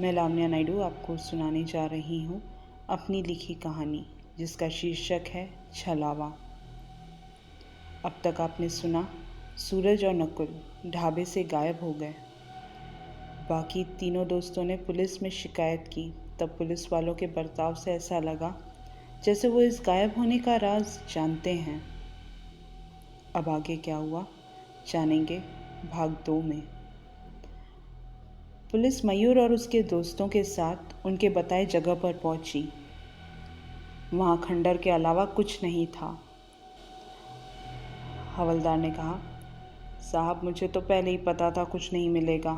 मैं लावण्या नायडू आपको सुनाने जा रही हूँ अपनी लिखी कहानी, जिसका शीर्षक है छलावा। अब तक आपने सुना सूरज और नकुल ढाबे से गायब हो गए। बाकी तीनों दोस्तों ने पुलिस में शिकायत की। तब पुलिस वालों के बर्ताव से ऐसा लगा जैसे वो इस गायब होने का राज जानते हैं। अब आगे क्या हुआ जानेंगे भाग 2 में। पुलिस मयूर और उसके दोस्तों के साथ उनके बताए जगह पर पहुंची। वहां खंडर के अलावा कुछ नहीं था। हवलदार ने कहा, साहब मुझे तो पहले ही पता था कुछ नहीं मिलेगा।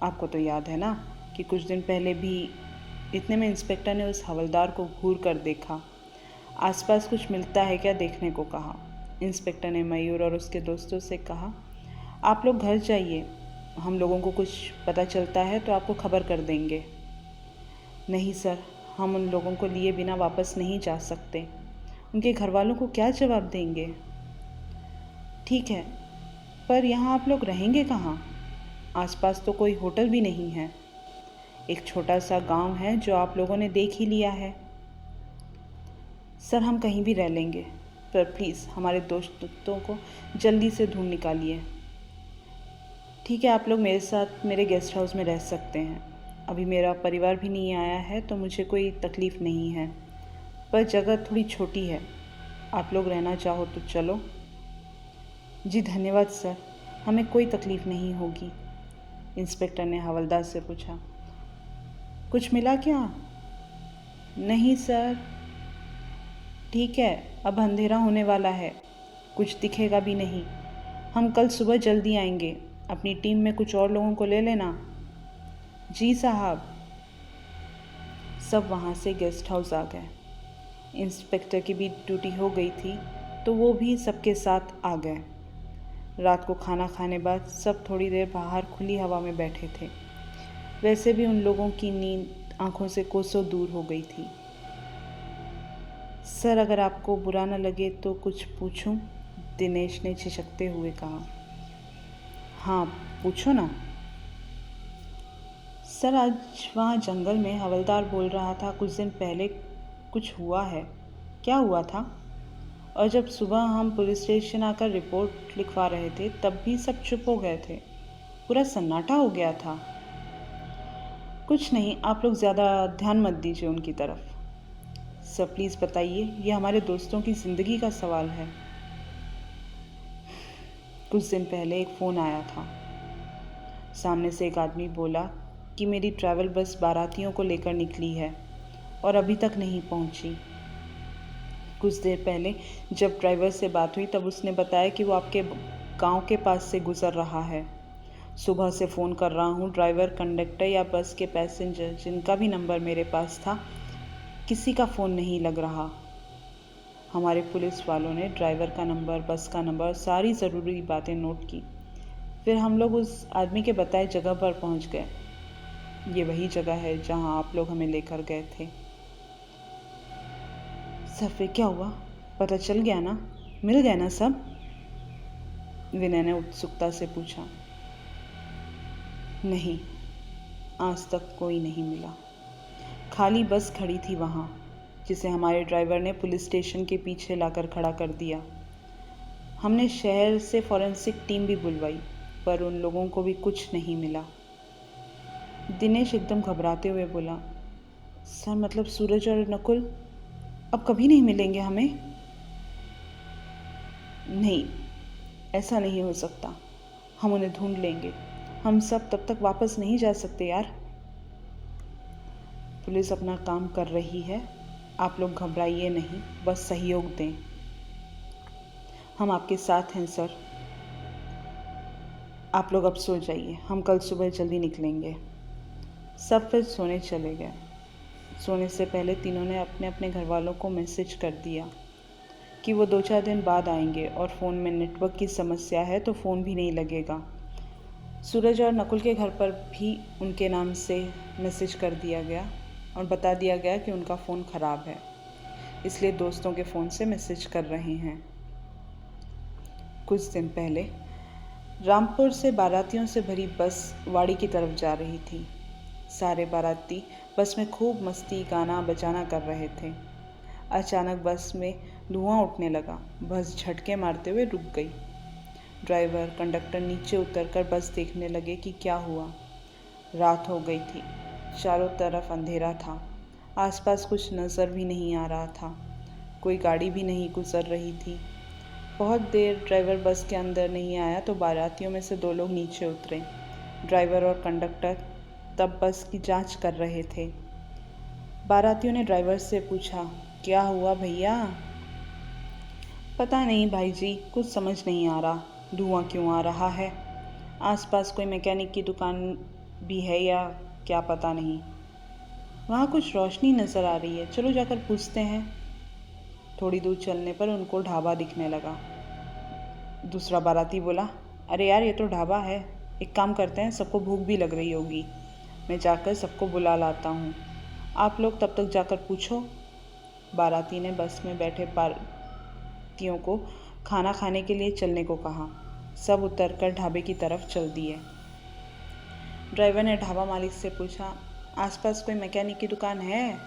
आपको तो याद है ना कि कुछ दिन पहले भी इतने में इंस्पेक्टर ने उस हवलदार को घूर कर देखा। आसपास कुछ मिलता है क्या देखने को कहा। इंस्पेक्टर ने मयूर और उसके दोस्तों से कहा, आप लोग घर जाइए, हम लोगों को कुछ पता चलता है तो आपको खबर कर देंगे। नहीं सर, हम उन लोगों को लिए बिना वापस नहीं जा सकते। उनके घर वालों को क्या जवाब देंगे। ठीक है, पर यहाँ आप लोग रहेंगे कहाँ? आसपास तो कोई होटल भी नहीं है। एक छोटा सा गांव है जो आप लोगों ने देख ही लिया है। सर हम कहीं भी रह लेंगे, पर प्लीज़ हमारे दोस्तों को जल्दी से ढूंढ निकालिए। ठीक है, आप लोग मेरे साथ मेरे गेस्ट हाउस में रह सकते हैं। अभी मेरा परिवार भी नहीं आया है तो मुझे कोई तकलीफ़ नहीं है, पर जगह थोड़ी छोटी है। आप लोग रहना चाहो तो चलो। जी धन्यवाद सर, हमें कोई तकलीफ़ नहीं होगी। इंस्पेक्टर ने हवलदार से पूछा, कुछ मिला क्या? नहीं सर। ठीक है, अब अंधेरा होने वाला है, कुछ दिखेगा भी नहीं। हम कल सुबह जल्दी आएंगे। अपनी टीम में कुछ और लोगों को ले लेना। जी साहब। सब वहाँ से गेस्ट हाउस आ गए। इंस्पेक्टर की भी ड्यूटी हो गई थी तो वो भी सबके साथ आ गए। रात को खाना खाने बाद सब थोड़ी देर बाहर खुली हवा में बैठे थे। वैसे भी उन लोगों की नींद आंखों से कोसों दूर हो गई थी। सर अगर आपको बुरा न लगे तो कुछ पूछूं? दिनेश ने झिझकते हुए कहा। हाँ पूछो ना। सर आज वहाँ जंगल में हवलदार बोल रहा था कुछ दिन पहले कुछ हुआ है। क्या हुआ था? और जब सुबह हम पुलिस स्टेशन आकर रिपोर्ट लिखवा रहे थे तब भी सब चुप हो गए थे। पूरा सन्नाटा हो गया था। कुछ नहीं, आप लोग ज़्यादा ध्यान मत दीजिए उनकी तरफ। सर प्लीज़ बताइए, ये हमारे दोस्तों की ज़िंदगी का सवाल है। कुछ दिन पहले एक फ़ोन आया था। सामने से एक आदमी बोला कि मेरी ट्रैवल बस बारातियों को लेकर निकली है और अभी तक नहीं पहुंची। कुछ देर पहले जब ड्राइवर से बात हुई तब उसने बताया कि वो आपके गांव के पास से गुज़र रहा है। सुबह से फ़ोन कर रहा हूँ, ड्राइवर, कंडक्टर या बस के पैसेंजर जिनका भी नंबर मेरे पास था, किसी का फ़ोन नहीं लग रहा। हमारे पुलिस वालों ने ड्राइवर का नंबर, बस का नंबर, सारी ज़रूरी बातें नोट की। फिर हम लोग उस आदमी के बताए जगह पर पहुंच गए। ये वही जगह है जहां आप लोग हमें लेकर गए थे। सर फिर क्या हुआ? पता चल गया ना? मिल गए ना सब? विनय ने उत्सुकता से पूछा। नहीं, आज तक कोई नहीं मिला। खाली बस खड़ी थी वहाँ, जिसे हमारे ड्राइवर ने पुलिस स्टेशन के पीछे लाकर खड़ा कर दिया। हमने शहर से फॉरेंसिक टीम भी बुलवाई, पर उन लोगों को भी कुछ नहीं मिला। दिनेश एकदम घबराते हुए बोला, सर मतलब सूरज और नकुल अब कभी नहीं मिलेंगे हमें? नहीं, ऐसा नहीं हो सकता। हम उन्हें ढूंढ लेंगे। हम सब तब तक वापस नहीं जा सकते यार। पुलिस अपना काम कर रही है, आप लोग घबराइए नहीं, बस सहयोग दें। हम आपके साथ हैं सर। आप लोग अब सो जाइए, हम कल सुबह जल्दी निकलेंगे। सब फिर सोने चले गए। सोने से पहले तीनों ने अपने अपने घर वालों को मैसेज कर दिया कि वो 2-4 दिन बाद आएंगे और फ़ोन में नेटवर्क की समस्या है तो फ़ोन भी नहीं लगेगा। सूरज और नकुल के घर पर भी उनके नाम से मैसेज कर दिया गया और बता दिया गया कि उनका फ़ोन ख़राब है, इसलिए दोस्तों के फ़ोन से मैसेज कर रहे हैं। कुछ दिन पहले रामपुर से बारातियों से भरी बस वाड़ी की तरफ जा रही थी। सारे बाराती बस में खूब मस्ती गाना बजाना कर रहे थे। अचानक बस में धुआं उठने लगा। बस झटके मारते हुए रुक गई। ड्राइवर कंडक्टर नीचे उतरकर बस देखने लगे कि क्या हुआ। रात हो गई थी। चारों तरफ अंधेरा था। आसपास कुछ नज़र भी नहीं आ रहा था। कोई गाड़ी भी नहीं गुजर रही थी। बहुत देर ड्राइवर बस के अंदर नहीं आया तो बारातियों में से 2 लोग नीचे उतरे। ड्राइवर और कंडक्टर तब बस की जांच कर रहे थे। बारातियों ने ड्राइवर से पूछा, क्या हुआ भैया? पता नहीं भाई जी, कुछ समझ नहीं आ रहा। धुआं क्यों आ रहा है? आसपास कोई मैकेनिक की दुकान भी है या क्या पता नहीं। वहाँ कुछ रोशनी नज़र आ रही है, चलो जाकर पूछते हैं। थोड़ी दूर चलने पर उनको ढाबा दिखने लगा। दूसरा बाराती बोला, अरे यार, ये तो ढाबा है। एक काम करते हैं, सबको भूख भी लग रही होगी। मैं जाकर सबको बुला लाता हूँ। आप लोग तब तक जाकर पूछो। बाराती ने बस में बैठे बारातियों को खाना खाने के लिए चलने को कहा। सब उतरकर ढाबे की तरफ चल दिए। ड्राइवर ने ढाबा मालिक से पूछा, आसपास कोई मैकेनिक की दुकान है?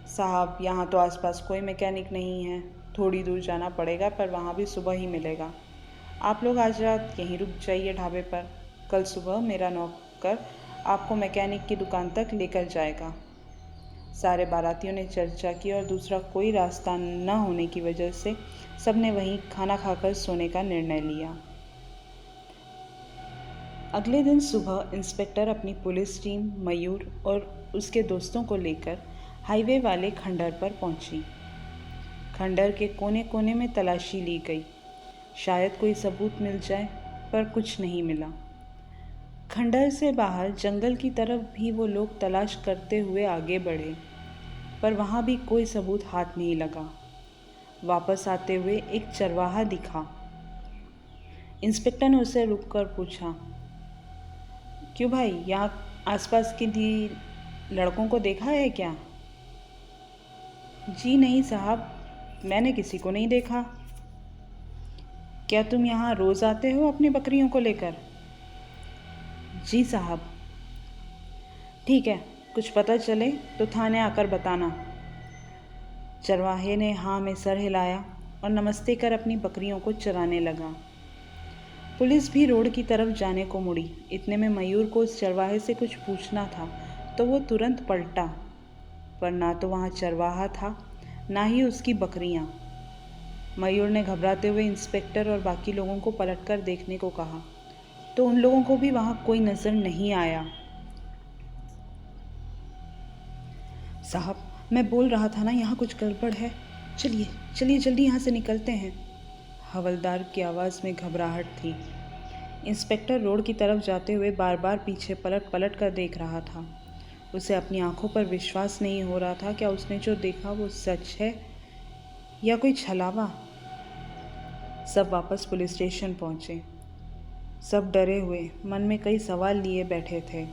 साहब, यहाँ तो आसपास कोई मैकेनिक नहीं है। थोड़ी दूर जाना पड़ेगा, पर वहाँ भी सुबह ही मिलेगा। आप लोग आज रात यहीं रुक जाइए ढाबे पर। कल सुबह मेरा नौकर आपको मैकेनिक की दुकान तक लेकर जाएगा। सारे बारातियों ने चर्चा की और दूसरा कोई रास्ता न होने की वजह से सबने वहीं खाना खाकर सोने का निर्णय लिया। अगले दिन सुबह इंस्पेक्टर अपनी पुलिस टीम, मयूर और उसके दोस्तों को लेकर हाईवे वाले खंडर पर पहुंची। खंडर के कोने कोने में तलाशी ली गई, शायद कोई सबूत मिल जाए, पर कुछ नहीं मिला। खंडर से बाहर जंगल की तरफ भी वो लोग तलाश करते हुए आगे बढ़े, पर वहाँ भी कोई सबूत हाथ नहीं लगा। वापस आते हुए एक चरवाहा दिखा। इंस्पेक्टर ने उसे रुककर पूछा, क्यों भाई, यहाँ आसपास के लड़कों को देखा है क्या? जी नहीं साहब, मैंने किसी को नहीं देखा। क्या तुम यहाँ रोज़ आते हो अपनी बकरियों को लेकर? जी साहब। ठीक है, कुछ पता चले तो थाने आकर बताना। चरवाहे ने हाँ में सर हिलाया और नमस्ते कर अपनी बकरियों को चराने लगा। पुलिस भी रोड की तरफ जाने को मुड़ी। इतने में मयूर को उस चरवाहे से कुछ पूछना था तो वो तुरंत पलटा, पर ना तो वहाँ चरवाहा था, ना ही उसकी बकरियाँ। मयूर ने घबराते हुए इंस्पेक्टर और बाकी लोगों को पलटकर देखने को कहा, तो उन लोगों को भी वहाँ कोई नज़र नहीं आया। साहब, मैं बोल रहा था ना, यहाँ कुछ गड़बड़ है। चलिए चलिए, जल्दी यहाँ से निकलते हैं। हवलदार की आवाज़ में घबराहट थी। इंस्पेक्टर रोड की तरफ जाते हुए बार बार पीछे पलट पलट कर देख रहा था। उसे अपनी आंखों पर विश्वास नहीं हो रहा था। क्या उसने जो देखा वो सच है या कोई छलावा? सब वापस पुलिस स्टेशन पहुंचे। सब डरे हुए, मन में कई सवाल लिए बैठे थे।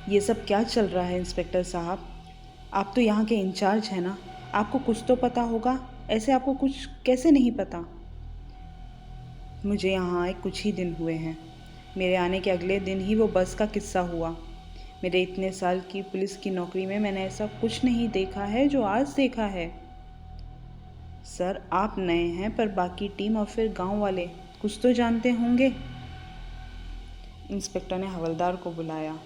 ये सब क्या चल रहा है इंस्पेक्टर साहब? आप तो यहाँ के इंचार्ज हैं ना, आपको कुछ तो पता होगा। ऐसे आपको कुछ कैसे नहीं पता? मुझे यहाँ आए कुछ ही दिन हुए हैं। मेरे आने के अगले दिन ही वो बस का किस्सा हुआ। मेरे इतने साल की पुलिस की नौकरी में मैंने ऐसा कुछ नहीं देखा है जो आज देखा है। सर, आप नए हैं, पर बाकी टीम और फिर गांव वाले कुछ तो जानते होंगे। इंस्पेक्टर ने हवलदार को बुलाया।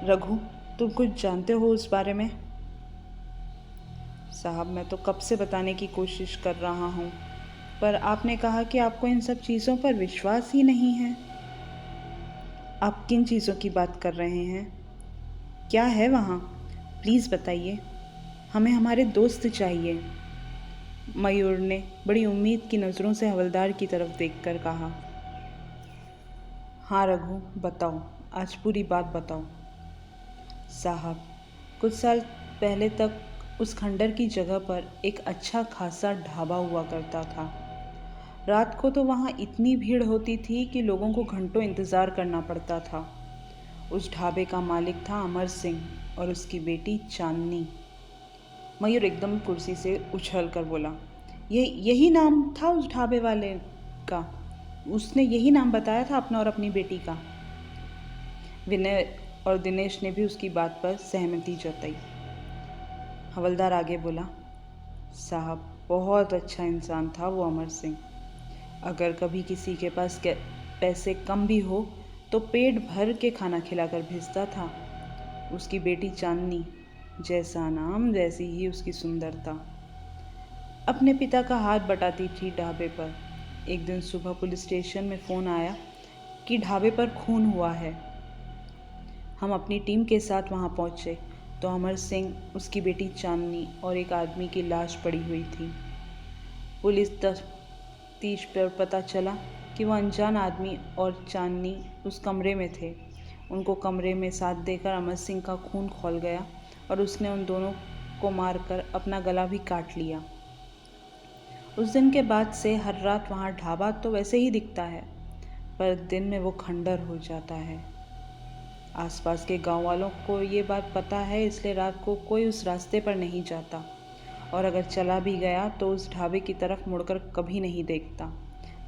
रघु, तुम कुछ जानते हो उस बारे में? साहब, मैं तो कब से बताने की कोशिश कर रहा हूँ, पर आपने कहा कि आपको इन सब चीज़ों पर विश्वास ही नहीं है। आप किन चीज़ों की बात कर रहे हैं? क्या है वहाँ? प्लीज़ बताइए, हमें हमारे दोस्त चाहिए। मयूर ने बड़ी उम्मीद की नज़रों से हवलदार की तरफ देखकर कहा। हाँ रघु, बताओ, आज पूरी बात बताओ। साहब, कुछ साल पहले तक उस खंडर की जगह पर एक अच्छा खासा ढाबा हुआ करता था। रात को तो वहाँ इतनी भीड़ होती थी कि लोगों को घंटों इंतज़ार करना पड़ता था। उस ढाबे का मालिक था अमर सिंह और उसकी बेटी चांदनी। मयूर एकदम कुर्सी से उछल कर बोला, यही नाम था उस ढाबे वाले का? उसने यही नाम बताया था अपना और अपनी बेटी का? विनय और दिनेश ने भी उसकी बात पर सहमति जताई। हवलदार आगे बोला, साहब बहुत अच्छा इंसान था वो अमर सिंह। अगर कभी किसी के पास पैसे कम भी हो तो पेट भर के खाना खिलाकर भेजता था। उसकी बेटी चांदनी, जैसा नाम वैसी ही उसकी सुंदरता, अपने पिता का हाथ बटाती थी ढाबे पर। एक दिन सुबह पुलिस स्टेशन में फ़ोन आया कि ढाबे पर खून हुआ है। हम अपनी टीम के साथ वहां पहुंचे तो अमर सिंह, उसकी बेटी चांदनी और एक आदमी की लाश पड़ी हुई थी। पुलिस तफ्तीश पर पता चला कि वह अनजान आदमी और चांदनी उस कमरे में थे। उनको कमरे में साथ देकर अमर सिंह का खून खौल गया और उसने उन दोनों को मारकर अपना गला भी काट लिया। उस दिन के बाद से हर रात वहाँ ढाबा तो वैसे ही दिखता है, पर दिन में वो खंडर हो जाता है। आसपास के गांव वालों को ये बात पता है, इसलिए रात को कोई उस रास्ते पर नहीं जाता, और अगर चला भी गया तो उस ढाबे की तरफ मुड़कर कभी नहीं देखता।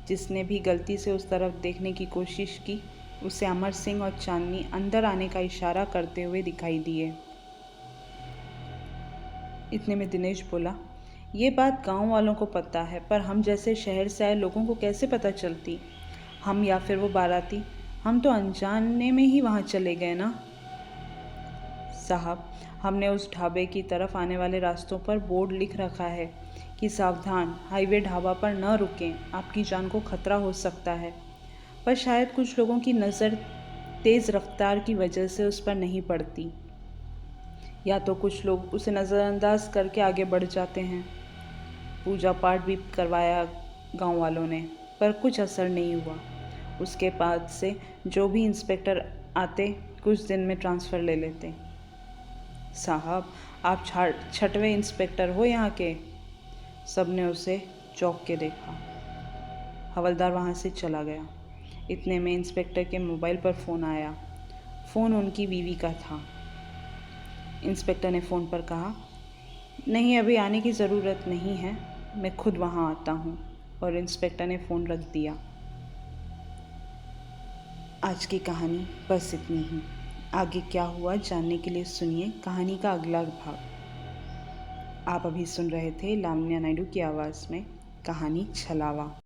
जिसने भी गलती से उस तरफ देखने की कोशिश की, उसे अमर सिंह और चांदनी अंदर आने का इशारा करते हुए दिखाई दिए। इतने में दिनेश बोला, ये बात गांव वालों को पता है, पर हम जैसे शहर से आए लोगों को कैसे पता चलती? हम या फिर वो बाराती, हम तो अनजाने में ही वहाँ चले गए ना। साहब, हमने उस ढाबे की तरफ आने वाले रास्तों पर बोर्ड लिख रखा है कि सावधान, हाईवे ढाबा पर न रुकें, आपकी जान को खतरा हो सकता है। पर शायद कुछ लोगों की नज़र तेज़ रफ्तार की वजह से उस पर नहीं पड़ती, या तो कुछ लोग उसे नज़रअंदाज करके आगे बढ़ जाते हैं। पूजा पाठ भी करवाया गांव वालों ने, पर कुछ असर नहीं हुआ। उसके बाद से जो भी इंस्पेक्टर आते कुछ दिन में ट्रांसफ़र ले लेते। साहब, आप 6वें इंस्पेक्टर हो यहाँ के? सबने उसे चौंक के देखा। हवलदार वहाँ से चला गया। इतने में इंस्पेक्टर के मोबाइल पर फ़ोन आया। फ़ोन उनकी बीवी का था। इंस्पेक्टर ने फ़ोन पर कहा, नहीं, अभी आने की ज़रूरत नहीं है, मैं खुद वहाँ आता हूँ। और इंस्पेक्टर ने फ़ोन रख दिया। आज की कहानी बस इतनी ही। आगे क्या हुआ जानने के लिए सुनिए कहानी का अगला भाग। आप अभी सुन रहे थे लावण्या नायडू की आवाज़ में कहानी छलावा।